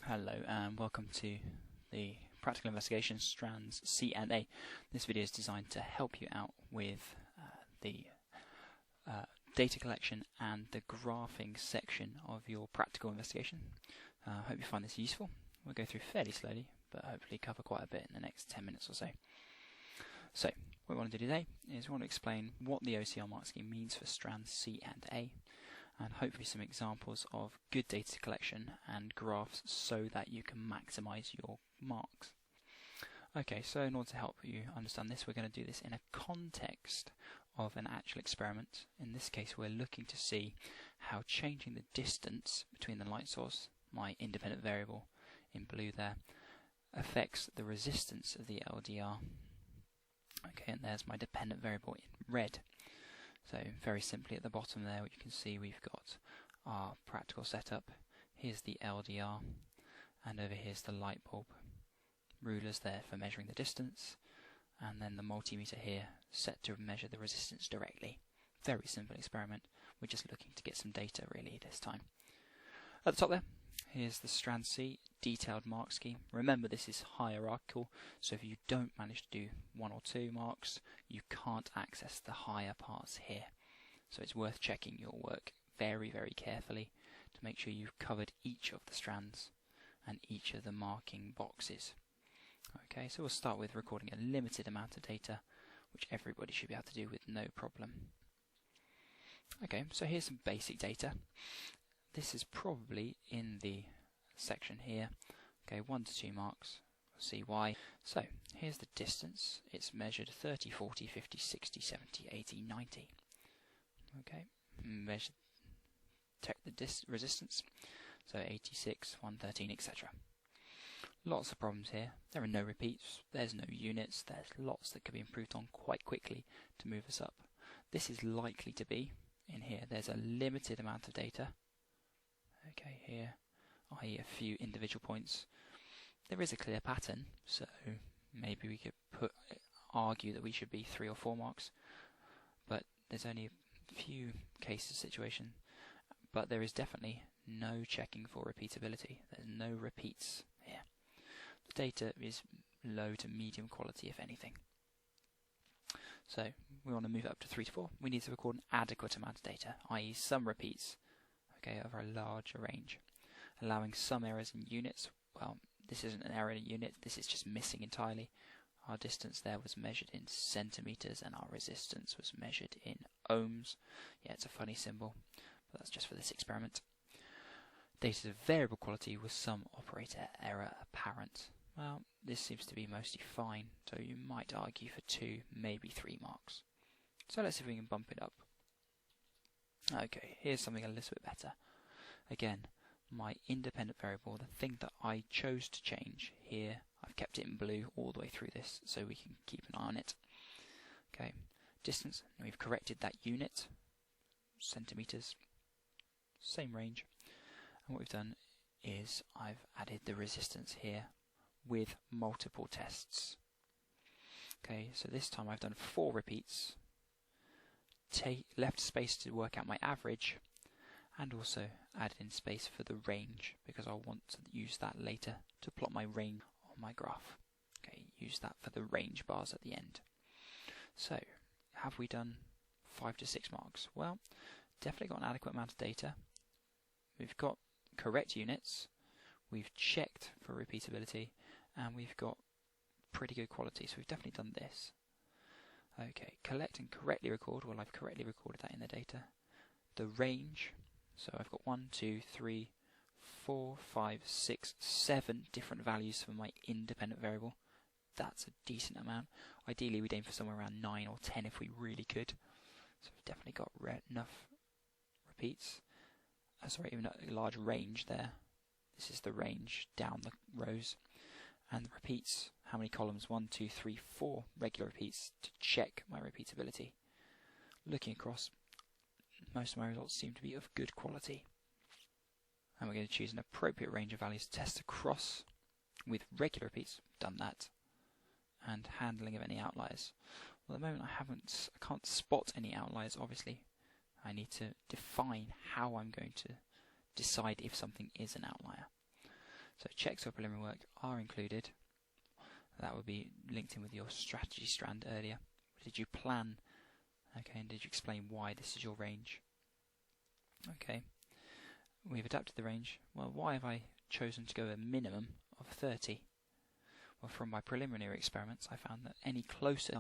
Hello and welcome to the Practical Investigation Strands C and A. This video is designed to help you out with the data collection and the graphing section of your practical investigation. Hope you find this useful. We'll go through fairly slowly, but hopefully cover quite a bit in the next 10 minutes or so. So, what we want to do today is we want to explain what the OCR mark scheme means for strands C and A, and hopefully some examples of good data collection and graphs so that you can maximize your marks. Okay, so in order to help you understand this, we're going to do this in a context of an actual experiment. In this case, we're looking to see how changing the distance between the light source, my independent variable in blue there, affects the resistance of the LDR. Okay, and there's my dependent variable in red. So very simply at the bottom there, what you can see, we've got our practical setup. Here's the LDR, and over here's the light bulb. Rulers there for measuring the distance, and then the multimeter here set to measure the resistance directly. Very simple experiment. We're just looking to get some data really this time. At the top there, here's the strand C detailed mark scheme. Remember, this is hierarchical, so if you don't manage to do 1 or 2 marks, you can't access the higher parts here. So it's worth checking your work very, very carefully to make sure you've covered each of the strands and each of the marking boxes. Okay, so we'll start with recording a limited amount of data, which everybody should be able to do with no problem. Okay, so here's some basic data. This is probably in the section here. Okay, 1 to 2 marks. We'll see why. So here's the distance. It's measured 30, 40, 50, 60, 70, 80, 90. Okay, measure, check the resistance. So 86, 113, etc. Lots of problems here. There are no repeats. There's no units. There's lots that could be improved on quite quickly to move us up. This is likely to be in here. There's a limited amount of data. Okay, here, i.e. a few individual points. There is a clear pattern, so maybe we could argue that we should be 3 or 4 marks, but there's only a few cases situation, but there is definitely no checking for repeatability. There's no repeats here. The data is low to medium quality, if anything. So we want to move it up to 3 to 4. We need to record an adequate amount of data, i.e. some repeats, okay, over a larger range, allowing some errors in units. Well, this isn't an error in a unit, this is just missing entirely. Our distance there was measured in centimeters and our resistance was measured in ohms. Yeah, it's a funny symbol, but that's just for this experiment. Data of variable quality with some operator error apparent. Well, this seems to be mostly fine, so you might argue for 2, maybe 3 marks. So let's see if we can bump it up. Okay, here's something a little bit better. Again, my independent variable, the thing that I chose to change here, I've kept it in blue all the way through this so we can keep an eye on it. Okay, distance, and we've corrected that unit, centimeters, same range. And what we've done is I've added the resistance here with multiple tests. Okay, so this time I've done 4 repeats, left space to work out my average, and also added in space for the range because I want to use that later to plot my range on my graph. Okay, use that for the range bars at the end. So, have we done 5 to 6 marks? Well, definitely got an adequate amount of data. We've got correct units, we've checked for repeatability, and we've got pretty good quality, so we've definitely done this. Okay, collect and correctly record. Well, I've correctly recorded that in the data. The range, so I've got 1, 2, 3, 4, 5, 6, 7 different values for my independent variable. That's a decent amount. Ideally, we'd aim for somewhere around 9 or 10 if we really could. So we've definitely got enough repeats. Sorry, even a large range there. This is the range down the rows. And the repeats, how many columns? 1, 2, 3, 4 regular repeats to check my repeatability. Looking across, most of my results seem to be of good quality. And we're going to choose an appropriate range of values to test across with regular repeats, done that, and handling of any outliers. Well, at the moment I can't spot any outliers, obviously. I need to define how I'm going to decide if something is an outlier. So checks or preliminary work are included. That would be linked in with your strategy strand earlier. Did you plan? Okay, and did you explain why this is your range? Okay, we've adapted the range. Well, why have I chosen to go a minimum of 30? Well, from my preliminary experiments, I found that any closer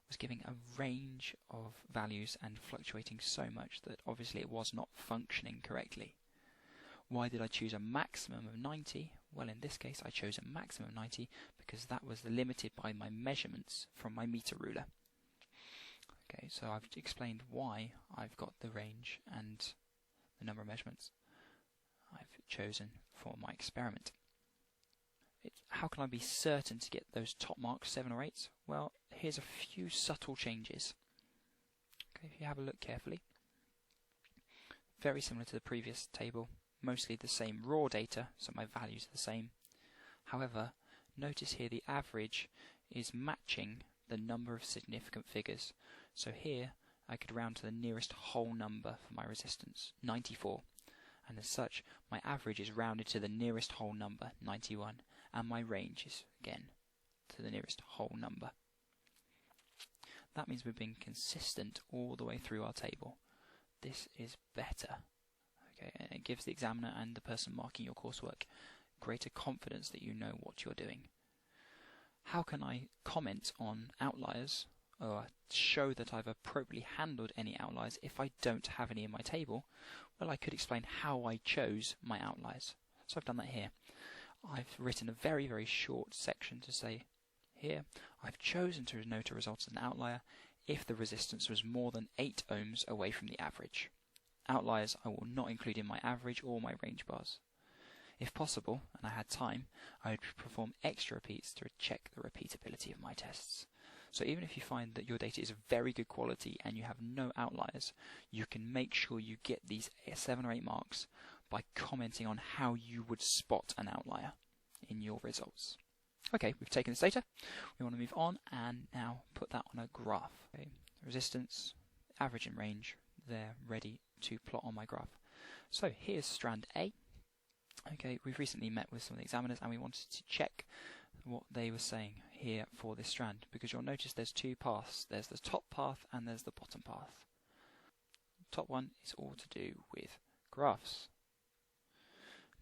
was giving a range of values and fluctuating so much that obviously it was not functioning correctly. Why did I choose a maximum of 90? Well, in this case, I chose a maximum of 90 because that was limited by my measurements from my meter ruler. Okay, so I've explained why I've got the range and the number of measurements I've chosen for my experiment. How can I be certain to get those top marks, 7 or 8? Well, here's a few subtle changes. Okay, if you have a look carefully, very similar to the previous table, mostly the same raw data, so my values are the same. However, notice here the average is matching the number of significant figures. So here I could round to the nearest whole number for my resistance, 94. And as such, my average is rounded to the nearest whole number, 91. And my range is, again, to the nearest whole number. That means we've been consistent all the way through our table. This is better. Okay, and it gives the examiner and the person marking your coursework greater confidence that you know what you're doing. How can I comment on outliers or show that I've appropriately handled any outliers if I don't have any in my table? Well, I could explain how I chose my outliers. So I've done that here. I've written a very, very short section to say, here, I've chosen to note a result as an outlier if the resistance was more than 8 ohms away from the average. Outliers I will not include in my average or my range bars. If possible, and I had time, I would perform extra repeats to check the repeatability of my tests. So even if you find that your data is of very good quality and you have no outliers, you can make sure you get these 7 or 8 marks by commenting on how you would spot an outlier in your results. Okay, we've taken this data. We want to move on and now put that on a graph. Okay, resistance, average and range, they're ready to plot on my graph. So here's strand A. Okay, we've recently met with some of the examiners and we wanted to check what they were saying here for this strand, because you'll notice there's 2 paths. There's the top path and there's the bottom path. The top one is all to do with graphs.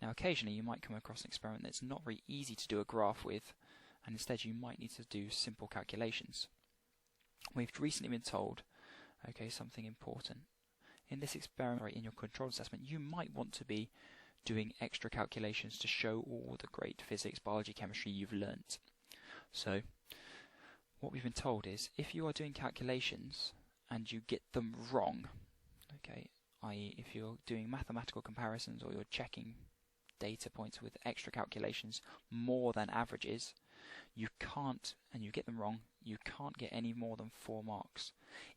Now occasionally you might come across an experiment that's not very easy to do a graph with, and instead you might need to do simple calculations. We've recently been told, okay, something important. In this experiment, in your control assessment, you might want to be doing extra calculations to show all the great physics, biology, chemistry you've learnt. So what we've been told is, if you are doing calculations and you get them wrong, okay, i.e. if you're doing mathematical comparisons or you're checking data points with extra calculations more than averages, you can't, and you get them wrong, you can't get any more than 4 marks.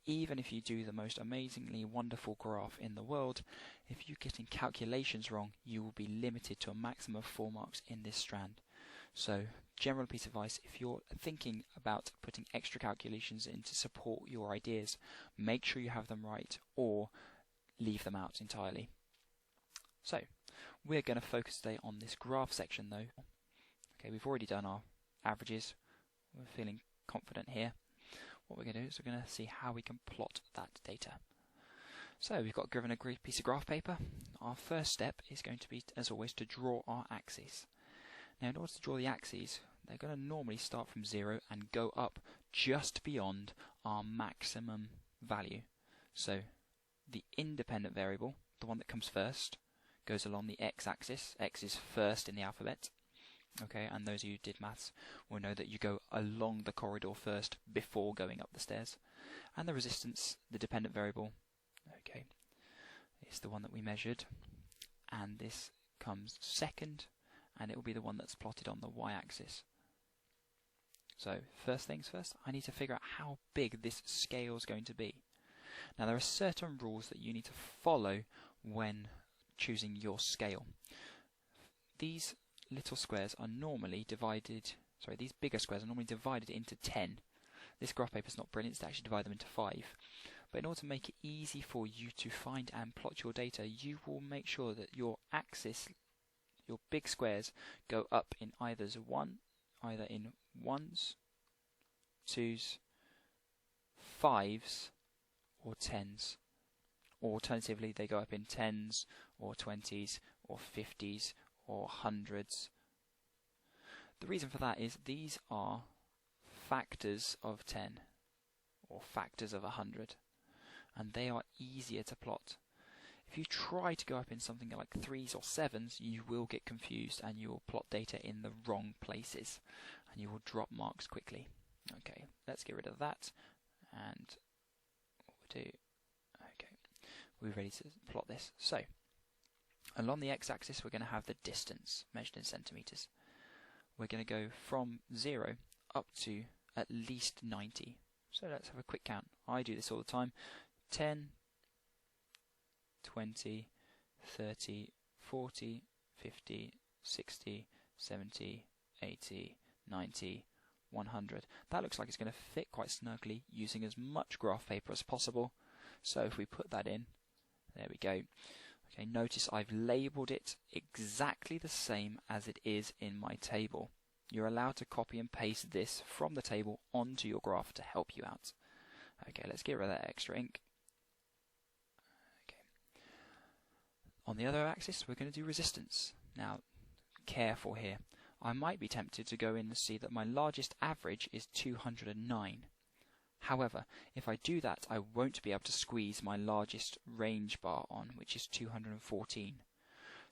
Even if you do the most amazingly wonderful graph in the world, if you're getting calculations wrong, you will be limited to a maximum of 4 marks in this strand. So, general piece of advice, if you're thinking about putting extra calculations in to support your ideas, make sure you have them right or leave them out entirely. So, we're going to focus today on this graph section though. Okay, we've already done our averages. We're feeling confident here. What we're going to do is we're going to see how we can plot that data. So we've got given a great piece of graph paper. Our first step is going to be, as always, to draw our axes. Now in order to draw the axes, they're going to normally start from 0 and go up just beyond our maximum value. So the independent variable, the one that comes first, goes along the x-axis. X is first in the alphabet. Okay, and those of you who did maths will know that you go along the corridor first before going up the stairs. And the resistance, the dependent variable, okay, is the one that we measured. And this comes second, and it will be the one that's plotted on the y-axis. So, first things first, I need to figure out how big this scale is going to be. Now, there are certain rules that you need to follow when choosing your scale. These little squares are normally divided, these bigger squares are normally divided into 10. This graph paper is not brilliant, it's to actually divide them into 5. But in order to make it easy for you to find and plot your data, you will make sure that your axis your big squares go up in either in ones, twos, fives, or tens. Or alternatively, they go up in tens, or 20s, or 50s, or hundreds. The reason for that is these are factors of 10, or factors of 100, and they are easier to plot. If you try to go up in something like 3s or 7s, you will get confused and you will plot data in the wrong places, and you will drop marks quickly. Okay, let's get rid of that, and what we'll do, okay, we're ready to plot this. So, along the x-axis we're going to have the distance measured in centimetres. We're going to go from 0 up to at least 90. So let's have a quick count. I do this all the time. 10, 20, 30, 40, 50, 60, 70, 80, 90, 100. That looks like it's going to fit quite snugly using as much graph paper as possible. So if we put that in, there we go. Okay, notice I've labelled it exactly the same as it is in my table. You're allowed to copy and paste this from the table onto your graph to help you out. Okay, let's get rid of that extra ink. Okay. On the other axis, we're going to do resistance. Now, careful here. I might be tempted to go in and see that my largest average is 209. However, if I do that, I won't be able to squeeze my largest range bar on, which is 214.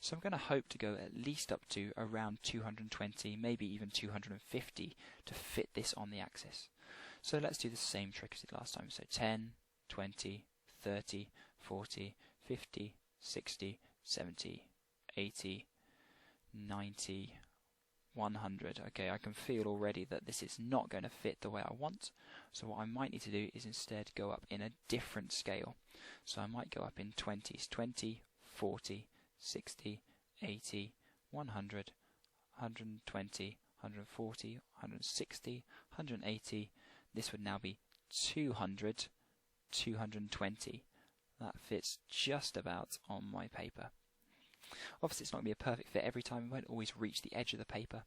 So I'm going to hope to go at least up to around 220, maybe even 250 to fit this on the axis. So let's do the same trick as we did last time. So 10, 20, 30, 40, 50, 60, 70, 80, 90, 100. Okay, I can feel already that this is not going to fit the way I want. So what I might need to do is instead go up in a different scale. So I might go up in 20s, 20, 40, 60, 80, 100, 120, 140, 160, 180. This would now be 200, 220. That fits just about on my paper. Obviously it's not going to be a perfect fit every time, it won't always reach the edge of the paper,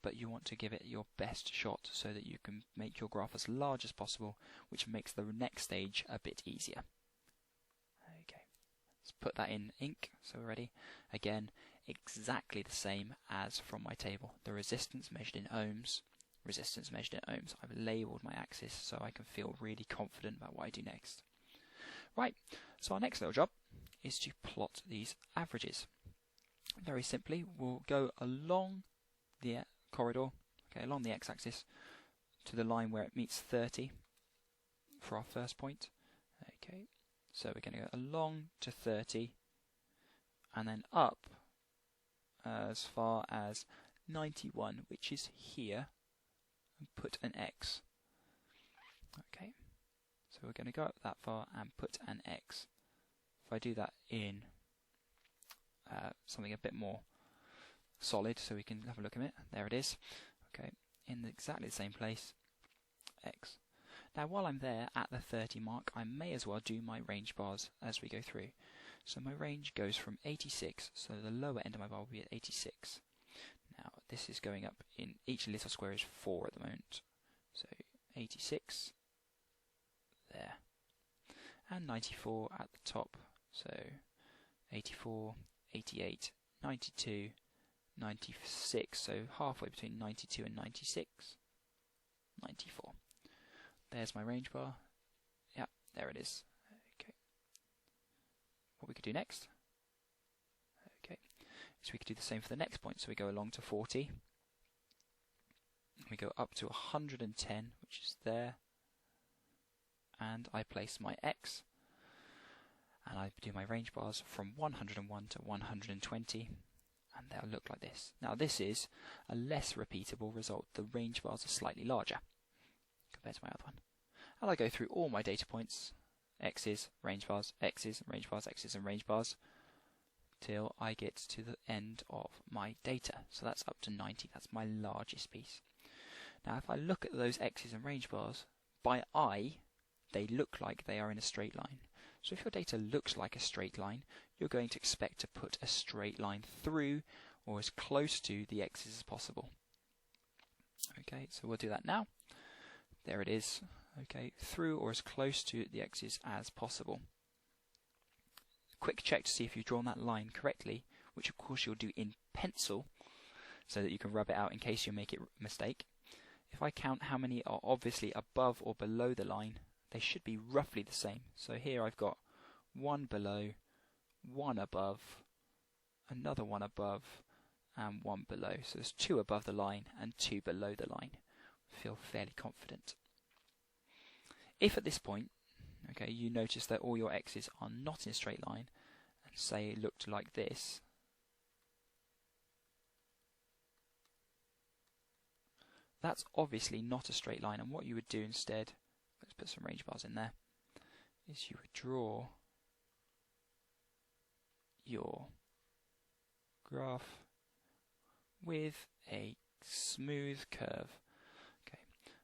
but you want to give it your best shot so that you can make your graph as large as possible, which makes the next stage a bit easier. Okay, let's put that in ink, so we're ready. Again, exactly the same as from my table. The resistance measured in ohms, resistance measured in ohms. I've labelled my axis so I can feel really confident about what I do next. Right, so our next little job is to plot these averages. Very simply, we'll go along the corridor, okay, along the x-axis to the line where it meets 30 for our first point. Okay, so we're going to go along to 30 and then up as far as 91, which is here, and put an X. Okay, so we're going to go up that far and put an X. If I do that in something a bit more solid so we can have a look at it, there it is. Okay, in exactly the same place, X. Now while I'm there at the 30 mark, I may as well do my range bars as we go through. So my range goes from 86, so the lower end of my bar will be at 86. Now this is going up in each little square is 4 at the moment. So 86 there. And 94 at the top. So 84, 88, 92, 96, so halfway between 92 and 96, 94. There's my range bar. Yeah, there it is. Okay. What we could do next, okay, is we could do the same for the next point. So we go along to 40. We go up to 110, which is there. And I place my X. And I do my range bars from 101 to 120. And they'll look like this. Now this is a less repeatable result. The range bars are slightly larger compared to my other one. And I go through all my data points, X's, range bars, X's, range bars, X's and range bars, till I get to the end of my data. So that's up to 90, that's my largest piece. Now if I look at those X's and range bars, by eye, they look like they are in a straight line. So if your data looks like a straight line, you're going to expect to put a straight line through or as close to the x's as possible. Okay, so we'll do that now. There it is. Okay, through or as close to the x's as possible. Quick check to see if you've drawn that line correctly, which of course you'll do in pencil, so that you can rub it out in case you make a mistake. If I count how many are obviously above or below the line, they should be roughly the same. So here I've got one below, one above, another one above, and one below. So there's 2 above the line and 2 below the line. Feel fairly confident. If at this point, okay, you notice that all your x's are not in a straight line, and say it looked like this, that's obviously not a straight line, and what you would do instead, let's put some range bars in there, is you would draw your graph with a smooth curve. Okay,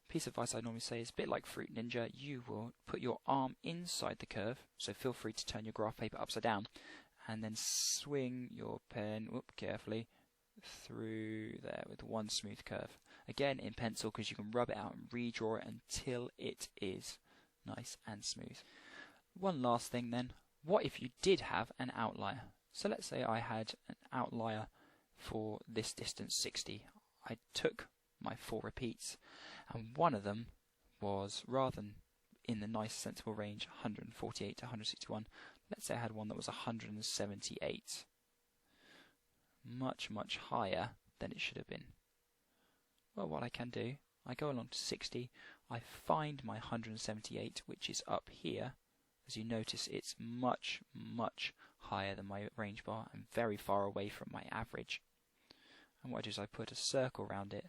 piece of advice I normally say is a bit like Fruit Ninja. You will put your arm inside the curve, so feel free to turn your graph paper upside down, and then swing your pen carefully through there with one smooth curve. Again in pencil, because you can rub it out and redraw it until it is nice and smooth. One last thing then, what if you did have an outlier? So let's say I had an outlier for this distance 60. I took my 4 repeats, and one of them was, rather than in the nice sensible range 148 to 161, let's say I had one that was 178. Much higher than it should have been. Well, what I can do, I go along to 60, I find my 178, which is up here. As you notice, it's much higher than my range bar and very far away from my average. And what I do is I put a circle around it,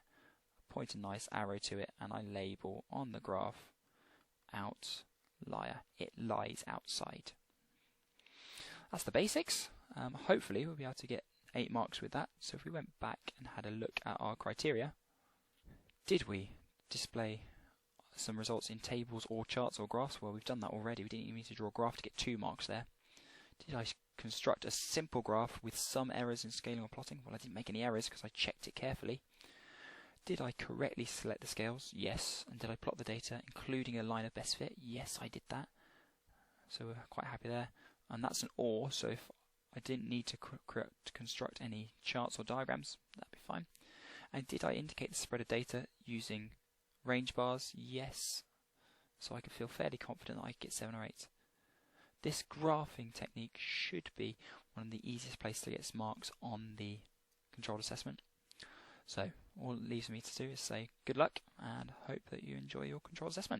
point a nice arrow to it, and I label on the graph outlier. It lies outside. That's the basics. Hopefully we'll be able to get 8 marks with that. So if we went back and had a look at our criteria, did we display some results in tables or charts or graphs? Well, we've done that already. We didn't even need to draw a graph to get 2 marks there. Did I construct a simple graph with some errors in scaling or plotting? Well, I didn't make any errors because I checked it carefully. Did I correctly select the scales? Yes. And did I plot the data, including a line of best fit? Yes, I did that. So we're quite happy there. And that's an OR, so if I didn't need to construct any charts or diagrams, that'd be fine. And did I indicate the spread of data using range bars? Yes. So I could feel fairly confident that I could get 7 or 8. This graphing technique should be one of the easiest places to get marks on the controlled assessment. So all it leaves me to do is say good luck and hope that you enjoy your controlled assessment.